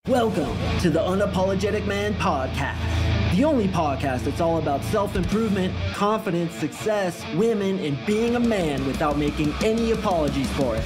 Welcome to the Unapologetic Man Podcast, the only podcast that's all about self-improvement, confidence, success, women, and being a man without making any apologies for it.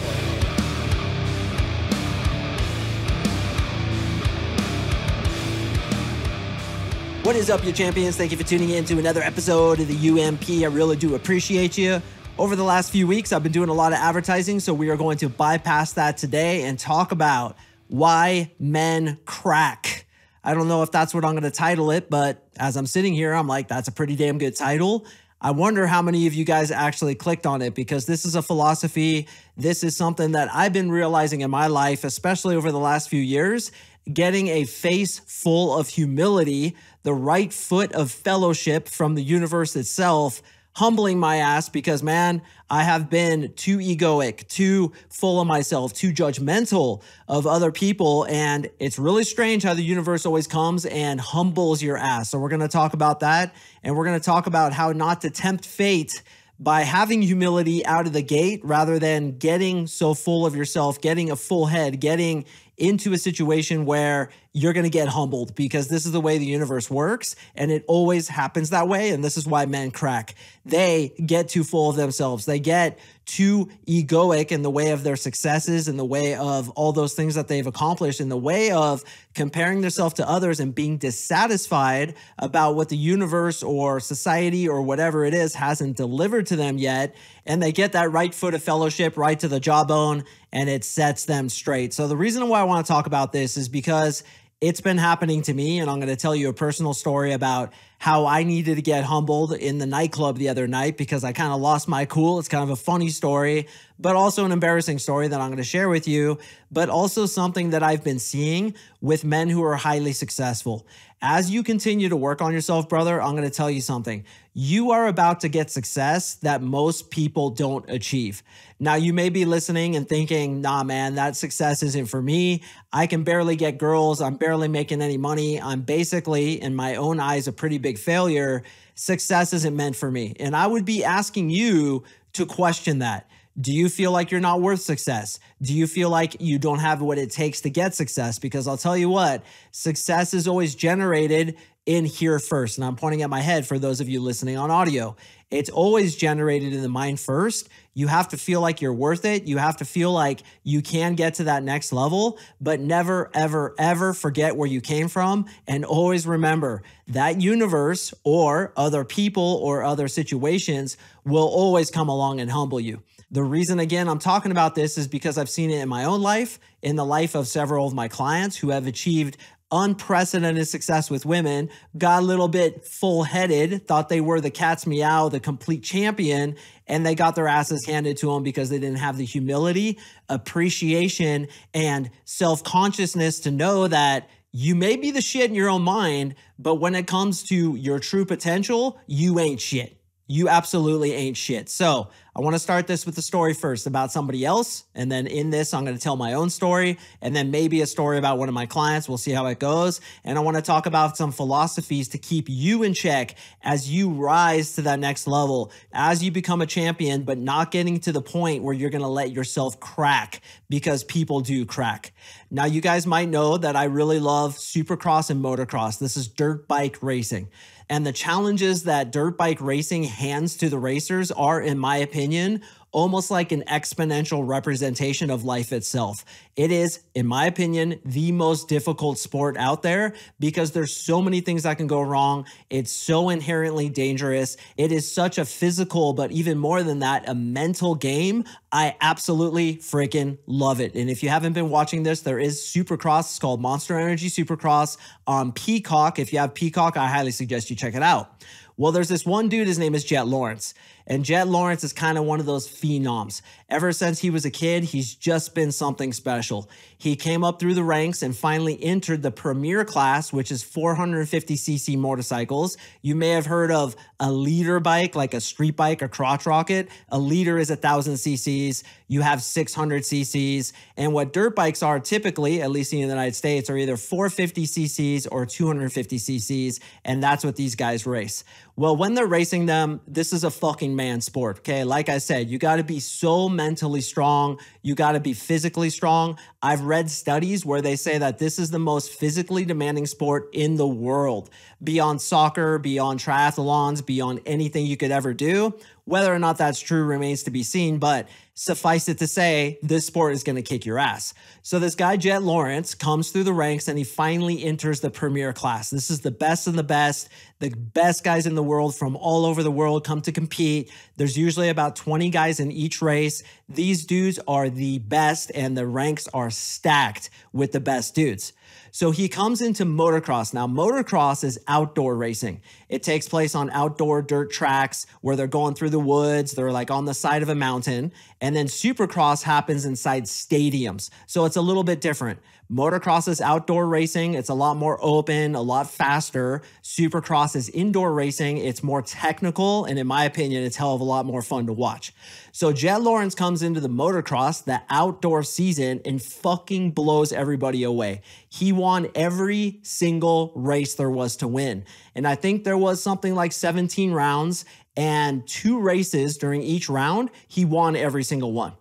What is up, you champions? Thank you for tuning in to another episode of the UMP. I really do appreciate you. Over the last few weeks, I've been doing a lot of advertising, so we are going to bypass that today and talk about why men crack. I don't know if that's what I'm going to title it, but as I'm sitting here, I'm like, that's a pretty damn good title. I wonder how many of you guys actually clicked on it, because this is a philosophy. This is something that I've been realizing in my life, especially over the last few years. Getting a face full of humility, the right foot of fellowship from the universe itself, humbling my ass because, man, I have been too egoic, too full of myself, too judgmental of other people. And it's really strange how the universe always comes and humbles your ass. So we're going to talk about that. And we're going to talk about how not to tempt fate by having humility out of the gate rather than getting so full of yourself, getting a full head, getting into a situation where you're going to get humbled, because this is the way the universe works and it always happens that way. And this is why men crack. They get too full of themselves. They get too egoic in the way of their successes, in the way of all those things that they've accomplished, in the way of comparing themselves to others and being dissatisfied about what the universe or society or whatever it is hasn't delivered to them yet. And they get that right foot of fellowship right to the jawbone, and it sets them straight. So the reason why I want to talk about this is because it's been happening to me, and I'm going to tell you a personal story about how I needed to get humbled in the nightclub the other night because I kind of lost my cool. It's kind of a funny story, but also an embarrassing story that I'm going to share with you, but also something that I've been seeing with men who are highly successful. As you continue to work on yourself, brother, I'm going to tell you something. You are about to get success that most people don't achieve. Now, you may be listening and thinking, nah, man, that success isn't for me. I can barely get girls. I'm barely making any money. I'm basically, in my own eyes, a pretty big failure. Success isn't meant for me. And I would be asking you to question that. Do you feel like you're not worth success? Do you feel like you don't have what it takes to get success? Because I'll tell you what, success is always generated in here first. And I'm pointing at my head for those of you listening on audio. It's always generated in the mind first. You have to feel like you're worth it. You have to feel like you can get to that next level, but never, ever, ever forget where you came from. And always remember that universe or other people or other situations will always come along and humble you. The reason, again, I'm talking about this is because I've seen it in my own life, in the life of several of my clients who have achieved unprecedented success with women, got a little bit full-headed, thought they were the cat's meow, the complete champion, and they got their asses handed to them because they didn't have the humility, appreciation, and self-consciousness to know that you may be the shit in your own mind, but when it comes to your true potential, you ain't shit. You absolutely ain't shit. So I want to start this with a story first about somebody else. And then in this, I'm going to tell my own story and then maybe a story about one of my clients. We'll see how it goes. And I want to talk about some philosophies to keep you in check as you rise to that next level, as you become a champion, but not getting to the point where you're going to let yourself crack, because people do crack. Now, you guys might know that I really love supercross and motocross. This is dirt bike racing. And the challenges that dirt bike racing hands to the racers are, in my opinion, almost like an exponential representation of life itself. It is, in my opinion, the most difficult sport out there because there's so many things that can go wrong. It's so inherently dangerous. It is such a physical, but even more than that, a mental game. I absolutely freaking love it. And if you haven't been watching this, there is Supercross. It's called Monster Energy Supercross on Peacock. If you have Peacock, I highly suggest you check it out. Well, there's this one dude, his name is Jet Lawrence. And Jet Lawrence is kind of one of those phenoms. Ever since he was a kid, he's just been something special. He came up through the ranks and finally entered the premier class, which is 450cc motorcycles. You may have heard of a leader bike, like a street bike, a crotch rocket. A leader is 1,000 cc's. You have 600 cc's. And what dirt bikes are typically, at least in the United States, are either 450 cc's or 250 cc's. And that's what these guys race. Well, when they're racing them, this is a fucking man sport, okay? Like I said, you got to be so mentally strong. You got to be physically strong. I've read studies where they say that this is the most physically demanding sport in the world, beyond soccer, beyond triathlons, beyond anything you could ever do. Whether or not that's true remains to be seen, but suffice it to say, this sport is going to kick your ass. So this guy, Jet Lawrence, comes through the ranks and he finally enters the premier class. This is the best of the best. The best guys in the world from all over the world come to compete. There's usually about 20 guys in each race. These dudes are the best and the ranks are stacked with the best dudes. So he comes into motocross. Now, motocross is outdoor racing. It takes place on outdoor dirt tracks where they're going through the woods. They're like on the side of a mountain. And then supercross happens inside stadiums. So it's a little bit different. Motocross is outdoor racing. It's a lot more open, a lot faster. Supercross is indoor racing. It's more technical. And in my opinion, it's a hell of a lot more fun to watch. So Jet Lawrence comes into the motocross, the outdoor season, and fucking blows everybody away. He won every single race there was to win. And I think there was something like 17 rounds and 2 races during each round. He won every single one.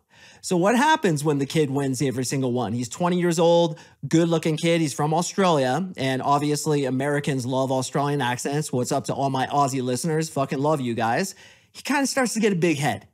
So what happens when the kid wins every single one? He's 20 years old, good looking kid. He's from Australia. And obviously Americans love Australian accents. What's up to all my Aussie listeners? Fucking love you guys. He kind of starts to get a big head.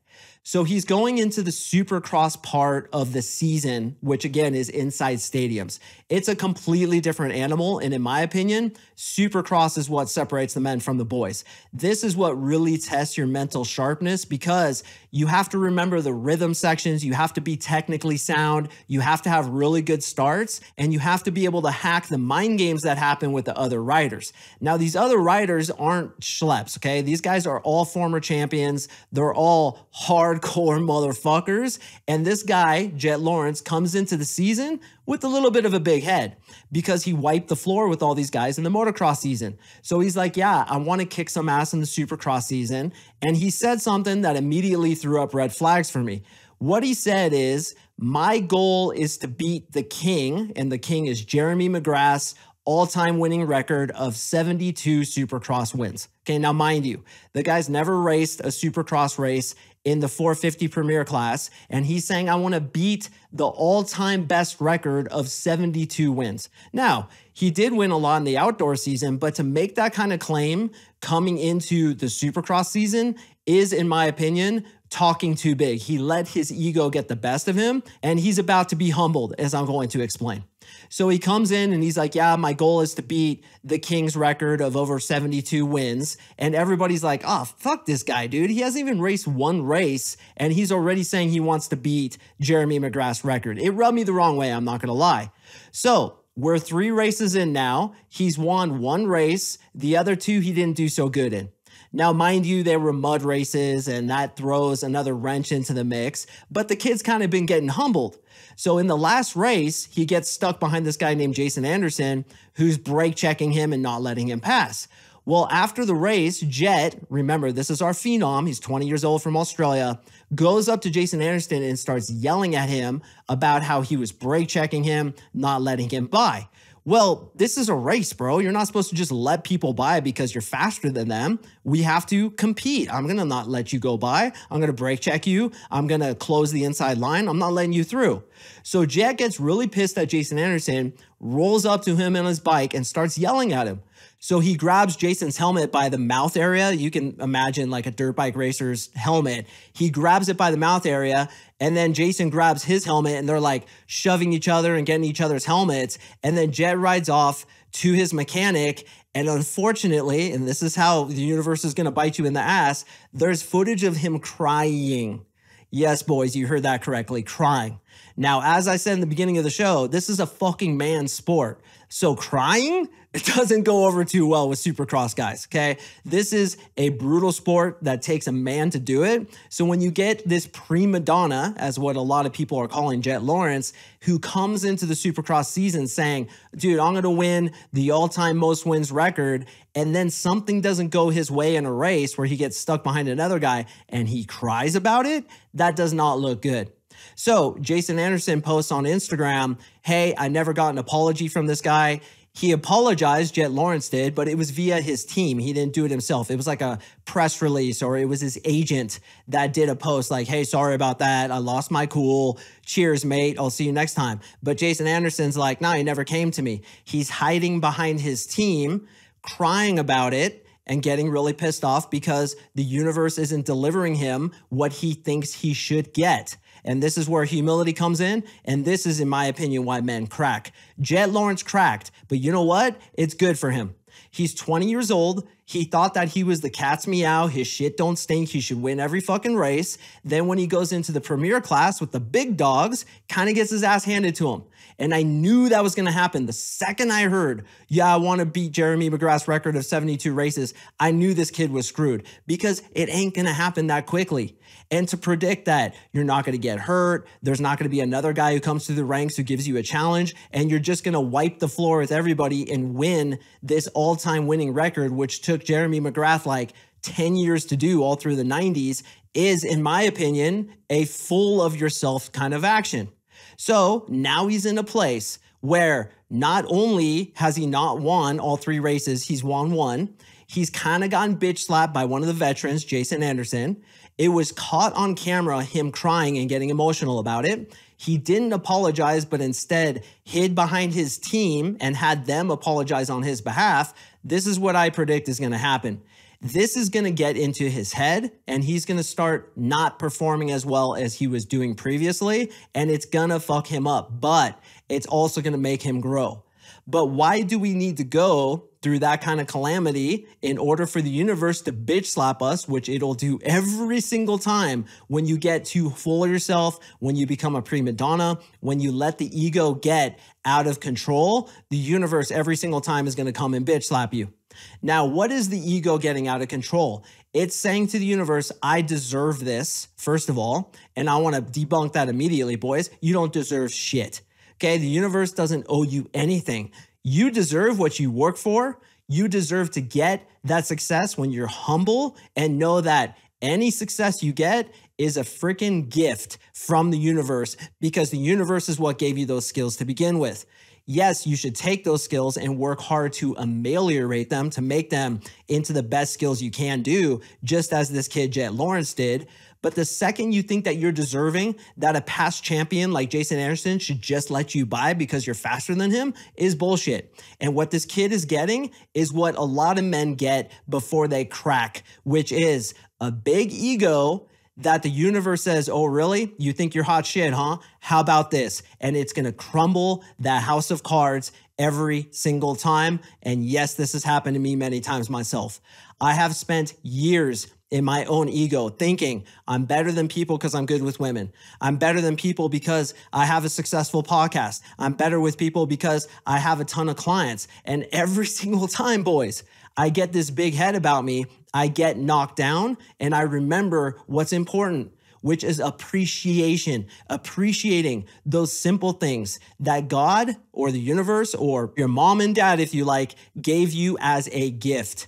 So he's going into the supercross part of the season, which again is inside stadiums. It's a completely different animal. And in my opinion, supercross is what separates the men from the boys. This is what really tests your mental sharpness because you have to remember the rhythm sections. You have to be technically sound. You have to have really good starts and you have to be able to hack the mind games that happen with the other riders. Now, these other riders aren't schleps, okay? These guys are all former champions. They're all hardcore motherfuckers. And this guy, Jet Lawrence, comes into the season with a little bit of a big head because he wiped the floor with all these guys in the motocross season. So he's like, yeah, I want to kick some ass in the supercross season. And he said something that immediately threw up red flags for me. What he said is, my goal is to beat the king, and the king is Jeremy McGrath's all-time winning record of 72 supercross wins. Okay, now mind you, the guy's never raced a supercross race in the 450 Premier class, and he's saying, I want to beat the all-time best record of 72 wins. Now, he did win a lot in the outdoor season, but to make that kind of claim coming into the supercross season is, in my opinion, talking too big. He let his ego get the best of him, and he's about to be humbled, as I'm going to explain. So he comes in and he's like, yeah, my goal is to beat the King's record of over 72 wins. And everybody's like, oh, fuck this guy, dude. He hasn't even raced one race and he's already saying he wants to beat Jeremy McGrath's record. It rubbed me the wrong way, I'm not going to lie. So we're 3 races in now. He's won 1 race. The other 2 he didn't do so good in. Now, mind you, they were mud races and that throws another wrench into the mix, but the kid's kind of been getting humbled. So in the last race, he gets stuck behind this guy named Jason Anderson, who's brake checking him and not letting him pass. Well, after the race, Jet, remember, this is our phenom, he's 20 years old from Australia, goes up to Jason Anderson and starts yelling at him about how he was brake checking him, not letting him by. Well, this is a race, bro. You're not supposed to just let people by because you're faster than them. We have to compete. I'm going to not let you go by. I'm going to brake check you. I'm going to close the inside line. I'm not letting you through. So Jet gets really pissed at Jason Anderson, rolls up to him on his bike and starts yelling at him. So he grabs Jason's helmet by the mouth area. You can imagine like a dirt bike racer's helmet. He grabs it by the mouth area, and then Jason grabs his helmet, and they're like shoving each other and getting each other's helmets. And then Jet rides off to his mechanic. And unfortunately, and this is how the universe is going to bite you in the ass, there's footage of him crying. Yes, boys, you heard that correctly, crying. Now, as I said in the beginning of the show, this is a fucking man's sport. So crying, it doesn't go over too well with supercross guys, okay? This is a brutal sport that takes a man to do it. So when you get this prima donna, as what a lot of people are calling Jet Lawrence, who comes into the supercross season saying, dude, I'm going to win the all-time most wins record, and then something doesn't go his way in a race where he gets stuck behind another guy and he cries about it, that does not look good. So Jason Anderson posts on Instagram, hey, I never got an apology from this guy. He apologized, Jet Lawrence did, but it was via his team. He didn't do it himself. It was like a press release, or it was his agent that did a post like, hey, sorry about that. I lost my cool. Cheers, mate. I'll see you next time. But Jason Anderson's like, nah, he never came to me. He's hiding behind his team, crying about it, and getting really pissed off because the universe isn't delivering him what he thinks he should get. And this is where humility comes in. And this is, in my opinion, why men crack. Jet Lawrence cracked, but you know what? It's good for him. He's 20 years old. He thought that he was the cat's meow. His shit don't stink. He should win every fucking race. Then when he goes into the premier class with the big dogs, kind of gets his ass handed to him. And I knew that was going to happen. The second I heard, yeah, I want to beat Jeremy McGrath's record of 72 races, I knew this kid was screwed because it ain't going to happen that quickly. And to predict that you're not going to get hurt, there's not going to be another guy who comes through the ranks who gives you a challenge, and you're just going to wipe the floor with everybody and win this all-time winning record, which took Jeremy McGrath like 10 years to do all through the 90s, is, in my opinion, a full of yourself kind of action. So now he's in a place where not only has he not won all 3 races, he's won 1. He's kind of gotten bitch slapped by one of the veterans, Jason Anderson. It was caught on camera, him crying and getting emotional about it. He didn't apologize, but instead hid behind his team and had them apologize on his behalf. This is what I predict is going to happen. This is going to get into his head, and he's going to start not performing as well as he was doing previously, and it's going to fuck him up, but it's also going to make him grow. But why do we need to go through that kind of calamity in order for the universe to bitch slap us, which it'll do every single time when you get too full of yourself, when you become a prima donna, when you let the ego get out of control? The universe every single time is going to come and bitch slap you. Now, what is the ego getting out of control? It's saying to the universe, I deserve this, first of all, and I want to debunk that immediately, boys. You don't deserve shit. Okay, the universe doesn't owe you anything. You deserve what you work for. You deserve to get that success when you're humble and know that any success you get is a freaking gift from the universe, because the universe is what gave you those skills to begin with. Yes, you should take those skills and work hard to ameliorate them, to make them into the best skills you can do, just as this kid Jet Lawrence did. But the second you think that you're deserving, that a past champion like Jason Anderson should just let you by because you're faster than him, is bullshit. And what this kid is getting is what a lot of men get before they crack, which is a big ego that the universe says, oh, really? You think you're hot shit, huh? How about this? And it's going to crumble that house of cards every single time. And yes, this has happened to me many times myself. I have spent years in my own ego thinking I'm better than people because I'm good with women. I'm better than people because I have a successful podcast. I'm better with people because I have a ton of clients. And every single time, boys, I get this big head about me, I get knocked down, and I remember what's important, which is appreciation, appreciating those simple things that God or the universe or your mom and dad, if you like, gave you as a gift.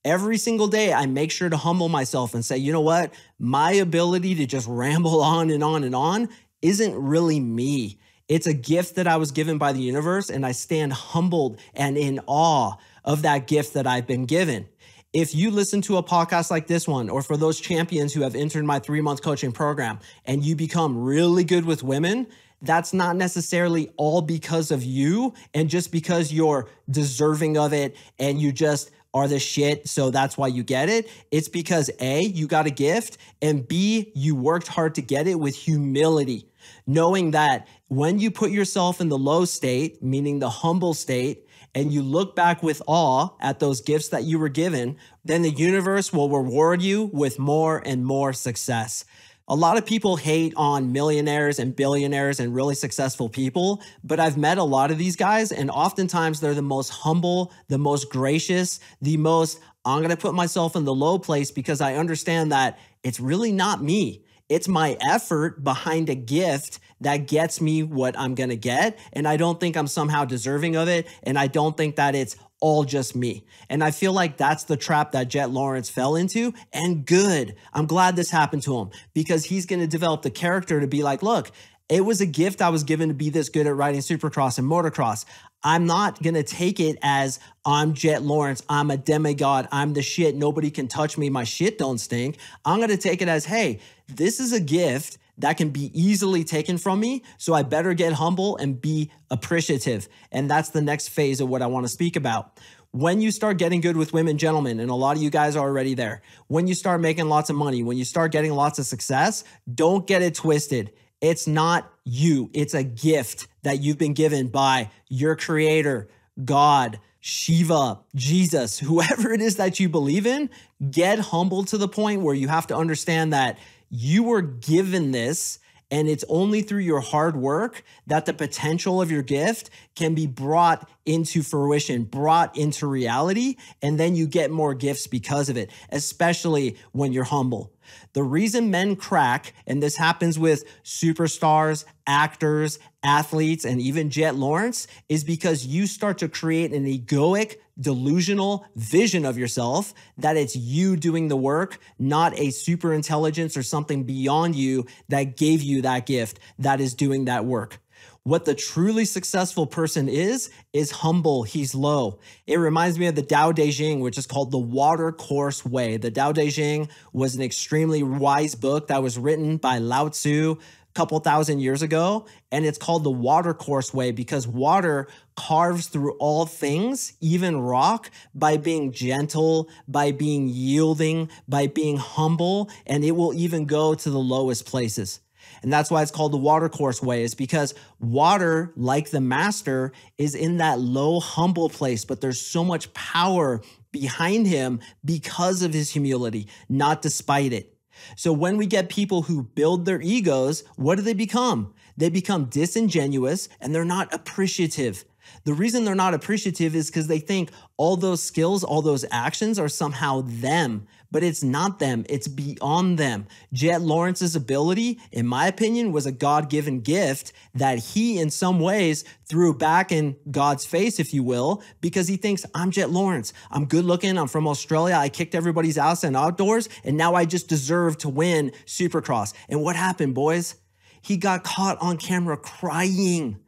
Every single day, I make sure to humble myself and say, you know what? My ability to just ramble on and on and on isn't really me. It's a gift that I was given by the universe, and I stand humbled and in awe of that gift that I've been given. If you listen to a podcast like this one, or for those champions who have entered my 3-month coaching program and you become really good with women, that's not necessarily all because of you and just because you're deserving of it and you just are the shit, so that's why you get it. It's because A, you got a gift, and B, you worked hard to get it with humility, knowing that when you put yourself in the low state, meaning the humble state, and you look back with awe at those gifts that you were given, then the universe will reward you with more and more success. A lot of people hate on millionaires and billionaires and really successful people, but I've met a lot of these guys, and oftentimes they're the most humble, the most gracious, the most, I'm going to put myself in the low place because I understand that it's really not me. It's my effort behind a gift that gets me what I'm going to get. And I don't think I'm somehow deserving of it. And I don't think that it's all just me. And I feel like that's the trap that Jet Lawrence fell into. And good. I'm glad this happened to him because he's going to develop the character to be like, look, It was a gift I was given to be this good at riding supercross and motocross. I'm not going to take it as I'm Jet Lawrence. I'm a demigod. I'm the shit. Nobody can touch me. My shit don't stink. I'm going to take it as, hey, this is a gift that can be easily taken from me. So I better get humble and be appreciative. And that's the next phase of what I want to speak about. When you start getting good with women, gentlemen, and a lot of you guys are already there, when you start making lots of money, when you start getting lots of success, don't get it twisted. It's not you. It's a gift that you've been given by your creator, God, Shiva, Jesus, whoever it is that you believe in. Get humble to the point where you have to understand that you were given this, and it's only through your hard work that the potential of your gift can be brought into fruition, brought into reality, and then you get more gifts because of it, especially when you're humble. The reason men crack, and this happens with superstars, actors, athletes, and even Jet Lawrence, is because you start to create an egoic, delusional vision of yourself that it's you doing the work, not a super intelligence or something beyond you that gave you that gift that is doing that work. What the truly successful person is humble. He's low. It reminds me of the Tao Te Ching, which is called the Water Course Way. The Tao Te Ching was an extremely wise book that was written by Lao Tzu a couple thousand years ago. And it's called the Water Course Way because water carves through all things, even rock, by being gentle, by being yielding, by being humble, and it will even go to the lowest places. And that's why it's called the water course way, is because water, like the master, is in that low, humble place, but there's so much power behind him because of his humility, not despite it. So when we get people who build their egos, what do they become? They become disingenuous and they're not appreciative. The reason they're not appreciative is because they think all those skills, all those actions are somehow them, but it's not them. It's beyond them. Jet Lawrence's ability, in my opinion, was a God-given gift that he, in some ways, threw back in God's face, if you will, because he thinks, I'm Jet Lawrence. I'm good looking. I'm from Australia. I kicked everybody's ass in outdoors, and now I just deserve to win Supercross. And what happened, boys? He got caught on camera crying.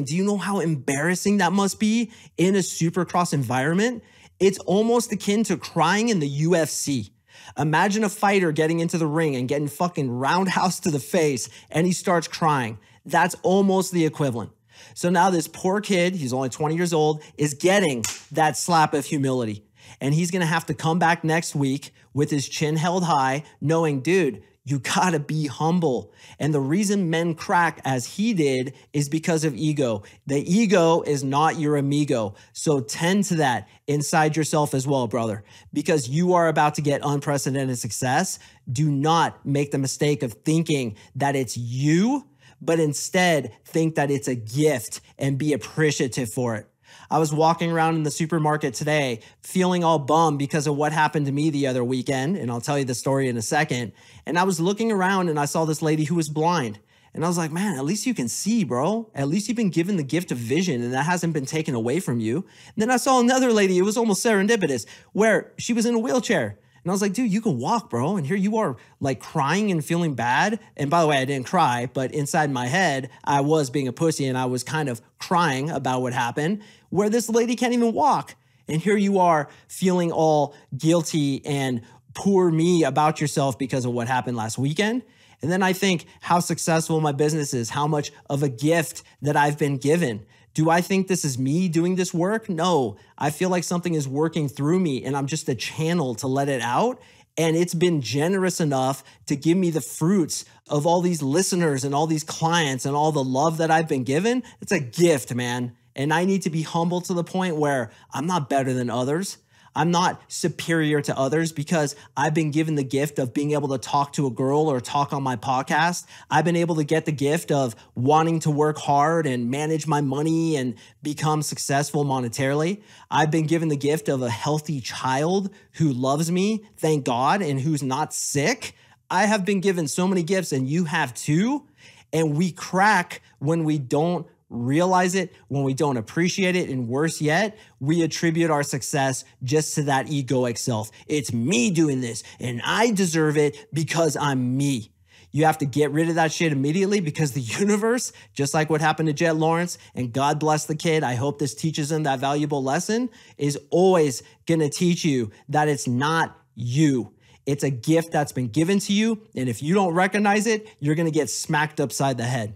Do you know how embarrassing that must be in a supercross environment? It's almost akin to crying in the UFC. Imagine a fighter getting into the ring and getting fucking roundhouse to the face and he starts crying. That's almost the equivalent. So now this poor kid, he's only 20 years old, is getting that slap of humility. And he's going to have to come back next week with his chin held high, knowing, dude, you gotta be humble. And the reason men crack as he did is because of ego. The ego is not your amigo. So tend to that inside yourself as well, brother, because you are about to get unprecedented success. Do not make the mistake of thinking that it's you, but instead think that it's a gift and be appreciative for it. I was walking around in the supermarket today feeling all bummed because of what happened to me the other weekend, and I'll tell you the story in a second. And I was looking around and I saw this lady who was blind. And I was like, man, at least you can see, bro. At least you've been given the gift of vision and that hasn't been taken away from you. And then I saw another lady, it was almost serendipitous, where she was in a wheelchair. And I was like, dude, you can walk, bro. And here you are like crying and feeling bad. And by the way, I didn't cry, but inside my head, I was being a pussy and I was kind of crying about what happened, where this lady can't even walk. And here you are feeling all guilty and poor me about yourself because of what happened last weekend. And then I think how successful my business is, how much of a gift that I've been given. Do I think this is me doing this work? No, I feel like something is working through me and I'm just a channel to let it out. And it's been generous enough to give me the fruits of all these listeners and all these clients and all the love that I've been given. It's a gift, man. And I need to be humble to the point where I'm not better than others. I'm not superior to others because I've been given the gift of being able to talk to a girl or talk on my podcast. I've been able to get the gift of wanting to work hard and manage my money and become successful monetarily. I've been given the gift of a healthy child who loves me, thank God, and who's not sick. I have been given so many gifts and you have too. And we crack when we don't realize it, when we don't appreciate it, and worse yet, we attribute our success just to that egoic self. It's me doing this and I deserve it because I'm me. You have to get rid of that shit immediately because the universe, just like what happened to Jet Lawrence, and God bless the kid, I hope this teaches him that valuable lesson, is always gonna teach you that it's not you. It's a gift that's been given to you, and if you don't recognize it, you're gonna get smacked upside the head.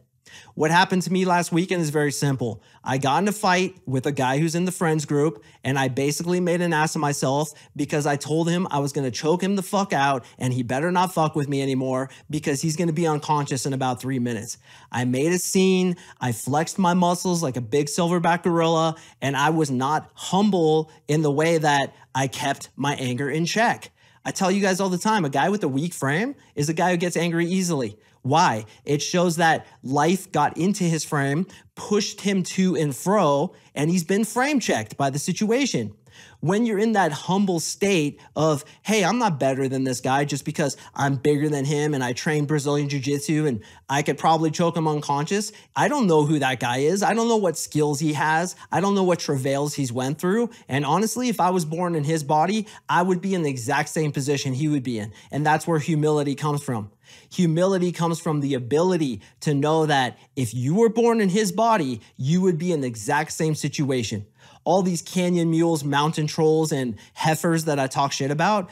What happened to me last weekend is very simple. I got in a fight with a guy who's in the friends group, and I basically made an ass of myself because I told him I was going to choke him the fuck out and he better not fuck with me anymore because he's going to be unconscious in about 3 minutes. I made a scene. I flexed my muscles like a big silverback gorilla, and I was not humble in the way that I kept my anger in check. I tell you guys all the time, a guy with a weak frame is a guy who gets angry easily. Why? It shows that life got into his frame, pushed him to and fro, and he's been frame checked by the situation. When you're in that humble state of, hey, I'm not better than this guy just because I'm bigger than him and I train Brazilian Jiu-Jitsu and I could probably choke him unconscious. I don't know who that guy is. I don't know what skills he has. I don't know what travails he's went through. And honestly, if I was born in his body, I would be in the exact same position he would be in. And that's where humility comes from. Humility comes from the ability to know that if you were born in his body, you would be in the exact same situation. All these canyon mules, mountain trolls, and heifers that I talk shit about,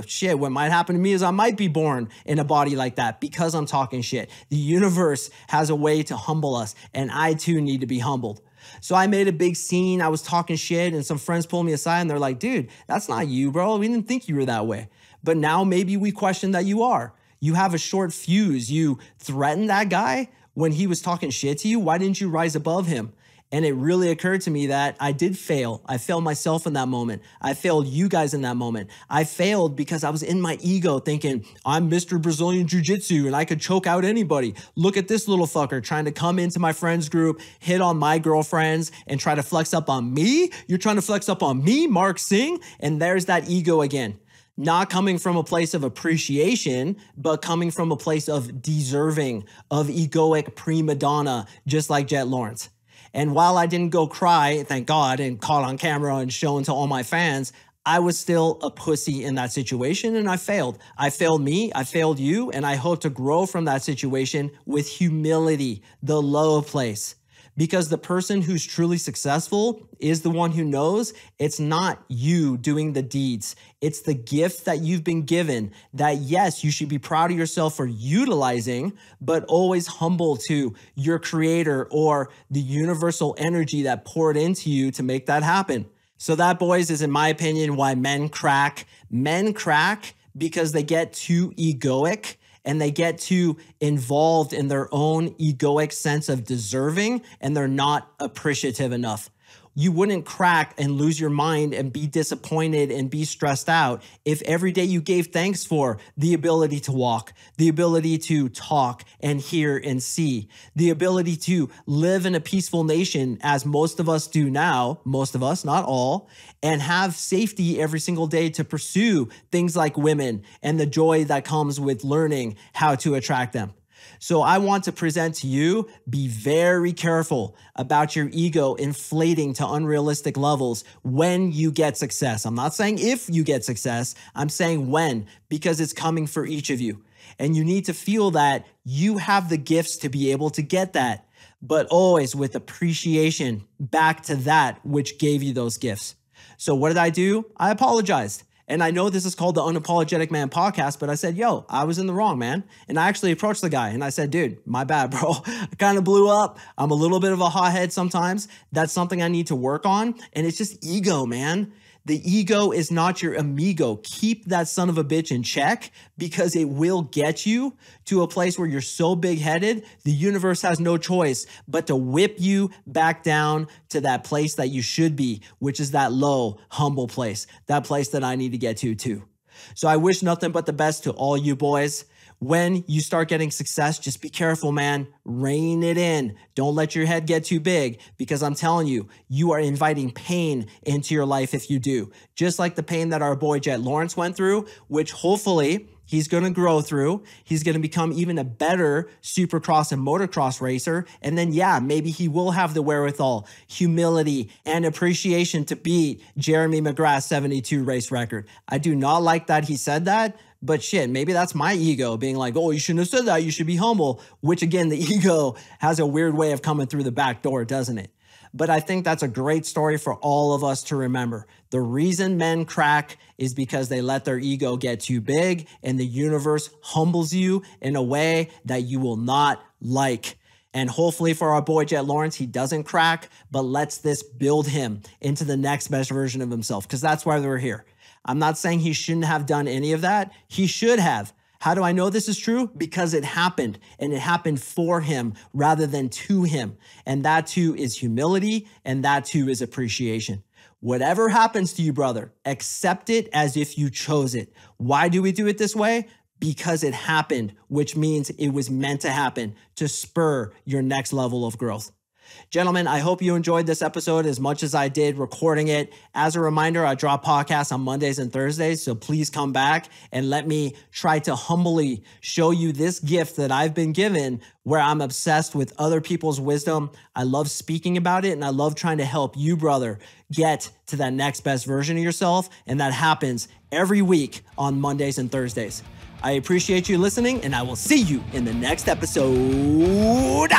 shit, what might happen to me is I might be born in a body like that because I'm talking shit. The universe has a way to humble us, and I too need to be humbled. So I made a big scene. I was talking shit, and some friends pulled me aside, and they're like, dude, that's not you, bro. We didn't think you were that way. But now maybe we question that you are. You have a short fuse. You threatened that guy when he was talking shit to you. Why didn't you rise above him? And it really occurred to me that I did fail. I failed myself in that moment. I failed you guys in that moment. I failed because I was in my ego thinking, I'm Mr. Brazilian Jiu-Jitsu and I could choke out anybody. Look at this little fucker trying to come into my friends group, hit on my girlfriends, and try to flex up on me? You're trying to flex up on me, CoachMarkSing? And there's that ego again. Not coming from a place of appreciation, but coming from a place of deserving, of egoic prima donna, just like Jet Lawrence. And while I didn't go cry, thank God, and caught on camera and shown to all my fans, I was still a pussy in that situation and I failed. I failed me, I failed you, and I hope to grow from that situation with humility, the low place. Because the person who's truly successful is the one who knows it's not you doing the deeds. It's the gift that you've been given that, yes, you should be proud of yourself for utilizing, but always humble to your creator or the universal energy that poured into you to make that happen. So that, boys, is in my opinion why men crack. Men crack because they get too egoic and they get too involved in their own egoic sense of deserving, and they're not appreciative enough. You wouldn't crack and lose your mind and be disappointed and be stressed out if every day you gave thanks for the ability to walk, the ability to talk and hear and see, the ability to live in a peaceful nation as most of us do now, most of us, not all, and have safety every single day to pursue things like women and the joy that comes with learning how to attract them. So I want to present to you, be very careful about your ego inflating to unrealistic levels when you get success. I'm not saying if you get success, I'm saying when, because it's coming for each of you. And you need to feel that you have the gifts to be able to get that, but always with appreciation back to that which gave you those gifts. So what did I do? I apologized. And I know this is called the Unapologetic Man podcast, but I said, yo, I was in the wrong, man. And I actually approached the guy and I said, dude, my bad, bro. I kind of blew up. I'm a little bit of a hothead sometimes. That's something I need to work on. And it's just ego, man. The ego is not your amigo. Keep that son of a bitch in check because it will get you to a place where you're so big-headed, the universe has no choice but to whip you back down to that place that you should be, which is that low, humble place, that place that I need to get to too. So I wish nothing but the best to all you boys. When you start getting success, just be careful, man. Rein it in. Don't let your head get too big because I'm telling you, you are inviting pain into your life if you do. Just like the pain that our boy Jet Lawrence went through, which hopefully he's going to grow through. He's going to become even a better supercross and motocross racer. And then, yeah, maybe he will have the wherewithal, humility, and appreciation to beat Jeremy McGrath's 72 race record. I do not like that he said that, But shit, maybe that's my ego being like, oh, you shouldn't have said that. You should be humble, which again, the ego has a weird way of coming through the back door, doesn't it? But I think that's a great story for all of us to remember. The reason men crack is because they let their ego get too big, and the universe humbles you in a way that you will not like. And hopefully for our boy Jet Lawrence, he doesn't crack, but lets this build him into the next best version of himself, because that's why we're here. I'm not saying he shouldn't have done any of that. He should have. How do I know this is true? Because it happened, and it happened for him rather than to him. And that too is humility, and that too is appreciation. Whatever happens to you, brother, accept it as if you chose it. Why do we do it this way? Because it happened, which means it was meant to happen to spur your next level of growth. Gentlemen, I hope you enjoyed this episode as much as I did recording it. As a reminder, I drop podcasts on Mondays and Thursdays, so please come back and let me try to humbly show you this gift that I've been given, where I'm obsessed with other people's wisdom. I love speaking about it, and I love trying to help you, brother, get to that next best version of yourself, and that happens every week on Mondays and Thursdays. I appreciate you listening, and I will see you in the next episode.